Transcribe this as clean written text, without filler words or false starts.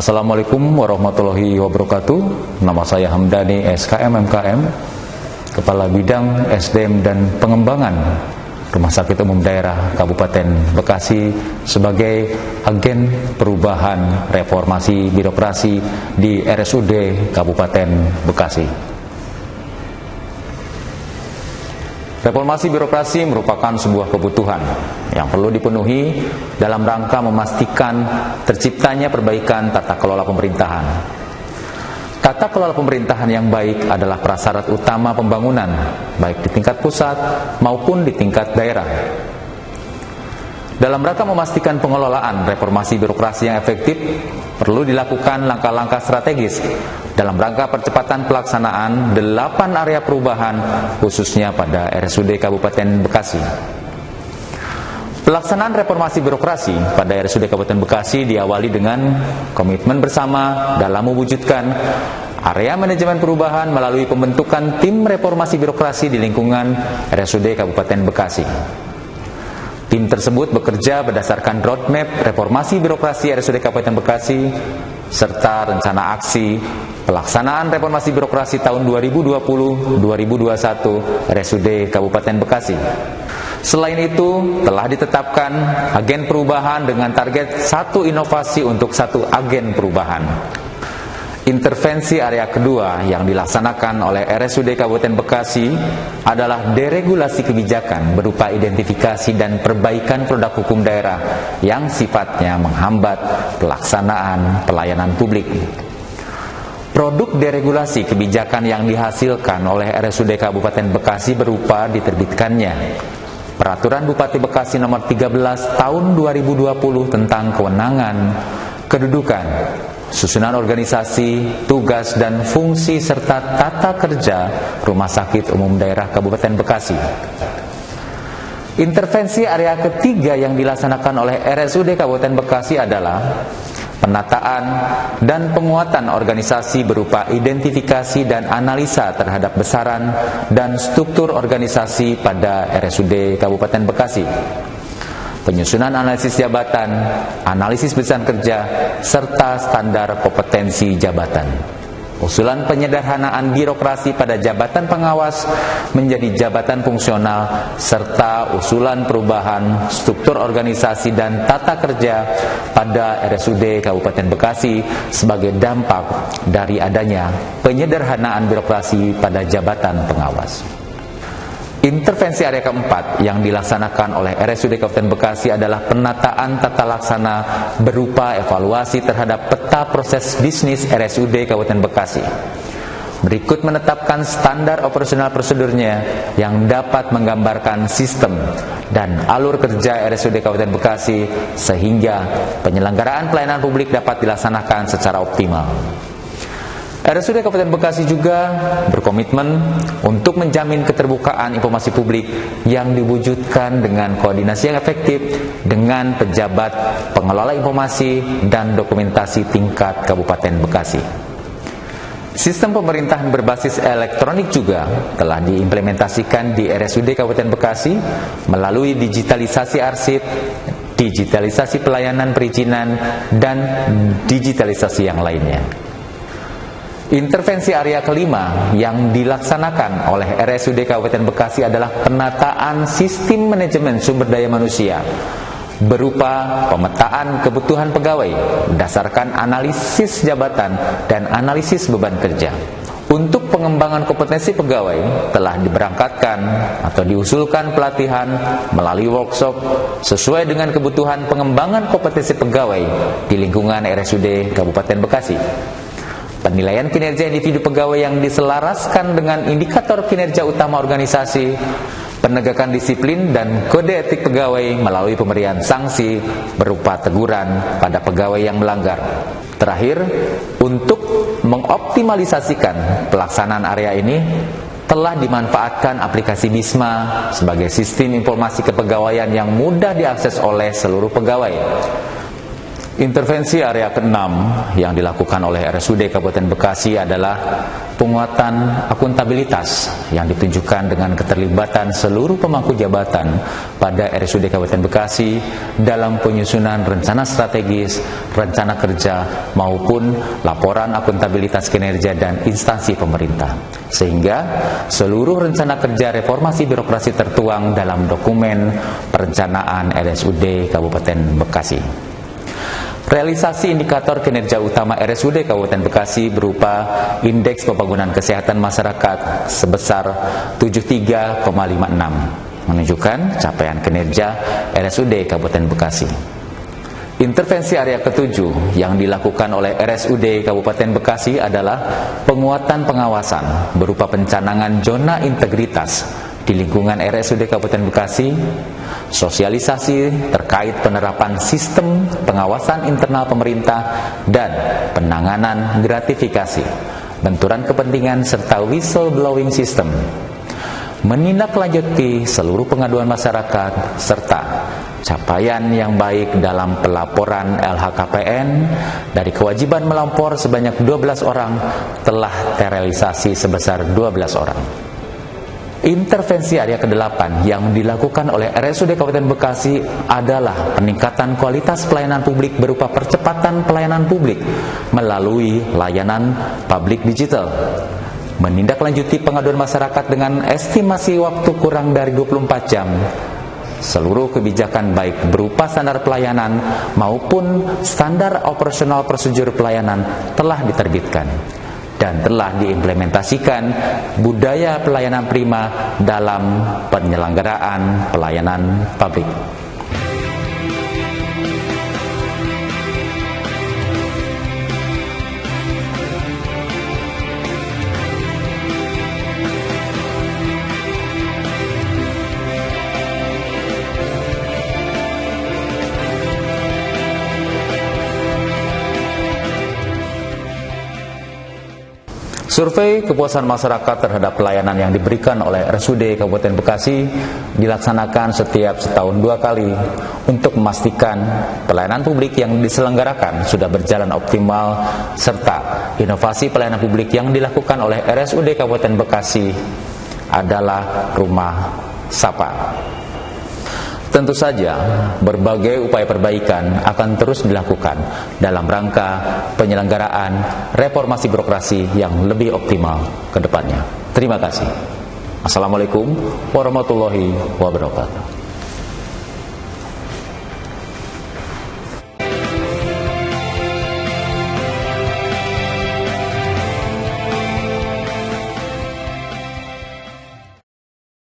Assalamualaikum warahmatullahi wabarakatuh. Nama saya Hamdani SKM MKM, Kepala Bidang SDM dan Pengembangan Rumah Sakit Umum Daerah Kabupaten Bekasi sebagai agen perubahan reformasi birokrasi di RSUD Kabupaten Bekasi. Reformasi birokrasi merupakan sebuah kebutuhan yang perlu dipenuhi dalam rangka memastikan terciptanya perbaikan tata kelola pemerintahan. Tata kelola pemerintahan yang baik adalah prasyarat utama pembangunan, baik di tingkat pusat maupun di tingkat daerah. Dalam rangka memastikan pengelolaan reformasi birokrasi yang efektif, perlu dilakukan langkah-langkah strategis dalam rangka percepatan pelaksanaan 8 area perubahan khususnya pada RSUD Kabupaten Bekasi. Pelaksanaan reformasi birokrasi pada RSUD Kabupaten Bekasi diawali dengan komitmen bersama dalam mewujudkan area manajemen perubahan melalui pembentukan tim reformasi birokrasi di lingkungan RSUD Kabupaten Bekasi. Tim tersebut bekerja berdasarkan roadmap reformasi birokrasi RSUD Kabupaten Bekasi serta rencana aksi pelaksanaan reformasi birokrasi tahun 2020-2021 RSUD Kabupaten Bekasi. Selain itu, telah ditetapkan agen perubahan dengan target 1 inovasi untuk 1 agen perubahan. Intervensi area kedua yang dilaksanakan oleh RSUD Kabupaten Bekasi adalah deregulasi kebijakan berupa identifikasi dan perbaikan produk hukum daerah yang sifatnya menghambat pelaksanaan pelayanan publik. Produk deregulasi kebijakan yang dihasilkan oleh RSUD Kabupaten Bekasi berupa diterbitkannya Peraturan Bupati Bekasi Nomor 13 Tahun 2020 tentang kewenangan, kedudukan, susunan organisasi, tugas dan fungsi serta tata kerja Rumah Sakit Umum Daerah Kabupaten Bekasi. Intervensi area ketiga yang dilaksanakan oleh RSUD Kabupaten Bekasi adalah penataan dan penguatan organisasi berupa identifikasi dan analisa terhadap besaran dan struktur organisasi pada RSUD Kabupaten Bekasi. Penyusunan analisis jabatan, analisis besaran kerja, serta standar kompetensi jabatan. Usulan penyederhanaan birokrasi pada jabatan pengawas menjadi jabatan fungsional, serta usulan perubahan struktur organisasi dan tata kerja pada RSUD Kabupaten Bekasi sebagai dampak dari adanya penyederhanaan birokrasi pada jabatan pengawas. Intervensi area keempat yang dilaksanakan oleh RSUD Kabupaten Bekasi adalah penataan tata laksana berupa evaluasi terhadap peta proses bisnis RSUD Kabupaten Bekasi. Berikut menetapkan standar operasional prosedurnya yang dapat menggambarkan sistem dan alur kerja RSUD Kabupaten Bekasi sehingga penyelenggaraan pelayanan publik dapat dilaksanakan secara optimal. RSUD Kabupaten Bekasi juga berkomitmen untuk menjamin keterbukaan informasi publik yang diwujudkan dengan koordinasi yang efektif dengan pejabat pengelola informasi dan dokumentasi tingkat Kabupaten Bekasi. Sistem pemerintahan berbasis elektronik juga telah diimplementasikan di RSUD Kabupaten Bekasi melalui digitalisasi arsip, digitalisasi pelayanan perizinan, dan digitalisasi yang lainnya. Intervensi area kelima yang dilaksanakan oleh RSUD Kabupaten Bekasi adalah penataan sistem manajemen sumber daya manusia berupa pemetaan kebutuhan pegawai berdasarkan analisis jabatan dan analisis beban kerja. Untuk pengembangan kompetensi pegawai telah diberangkatkan atau diusulkan pelatihan melalui workshop sesuai dengan kebutuhan pengembangan kompetensi pegawai di lingkungan RSUD Kabupaten Bekasi. Penilaian kinerja individu pegawai yang diselaraskan dengan indikator kinerja utama organisasi, penegakan disiplin dan kode etik pegawai melalui pemberian sanksi berupa teguran pada pegawai yang melanggar. Terakhir, untuk mengoptimalisasikan pelaksanaan area ini, telah dimanfaatkan aplikasi BISMA sebagai sistem informasi kepegawaian yang mudah diakses oleh seluruh pegawai. Intervensi area ke-6 yang dilakukan oleh RSUD Kabupaten Bekasi adalah penguatan akuntabilitas yang ditunjukkan dengan keterlibatan seluruh pemangku jabatan pada RSUD Kabupaten Bekasi dalam penyusunan rencana strategis, rencana kerja maupun laporan akuntabilitas kinerja dan instansi pemerintah, sehingga seluruh rencana kerja reformasi birokrasi tertuang dalam dokumen perencanaan RSUD Kabupaten Bekasi. Realisasi indikator kinerja utama RSUD Kabupaten Bekasi berupa Indeks Pembangunan Kesehatan Masyarakat sebesar 73,56 menunjukkan capaian kinerja RSUD Kabupaten Bekasi. Intervensi area ketujuh yang dilakukan oleh RSUD Kabupaten Bekasi adalah penguatan pengawasan berupa pencanangan zona integritas di lingkungan RSUD Kabupaten Bekasi, sosialisasi terkait penerapan sistem pengawasan internal pemerintah dan penanganan gratifikasi, benturan kepentingan serta whistleblowing system, menindaklanjuti seluruh pengaduan masyarakat serta capaian yang baik dalam pelaporan LHKPN dari kewajiban melapor sebanyak 12 orang telah terrealisasi sebesar 12 orang. Intervensi area ke-8 yang dilakukan oleh RSUD Kabupaten Bekasi adalah peningkatan kualitas pelayanan publik berupa percepatan pelayanan publik melalui layanan publik digital, menindaklanjuti pengaduan masyarakat dengan estimasi waktu kurang dari 24 jam. Seluruh kebijakan baik berupa standar pelayanan maupun standar operasional prosedur pelayanan telah diterbitkan dan telah diimplementasikan budaya pelayanan prima dalam penyelenggaraan pelayanan publik. Survei kepuasan masyarakat terhadap pelayanan yang diberikan oleh RSUD Kabupaten Bekasi dilaksanakan setiap setahun 2 kali untuk memastikan pelayanan publik yang diselenggarakan sudah berjalan optimal serta inovasi pelayanan publik yang dilakukan oleh RSUD Kabupaten Bekasi adalah Rumah Sapa. Tentu saja, berbagai upaya perbaikan akan terus dilakukan dalam rangka penyelenggaraan reformasi birokrasi yang lebih optimal ke depannya. Terima kasih. Assalamualaikum warahmatullahi wabarakatuh.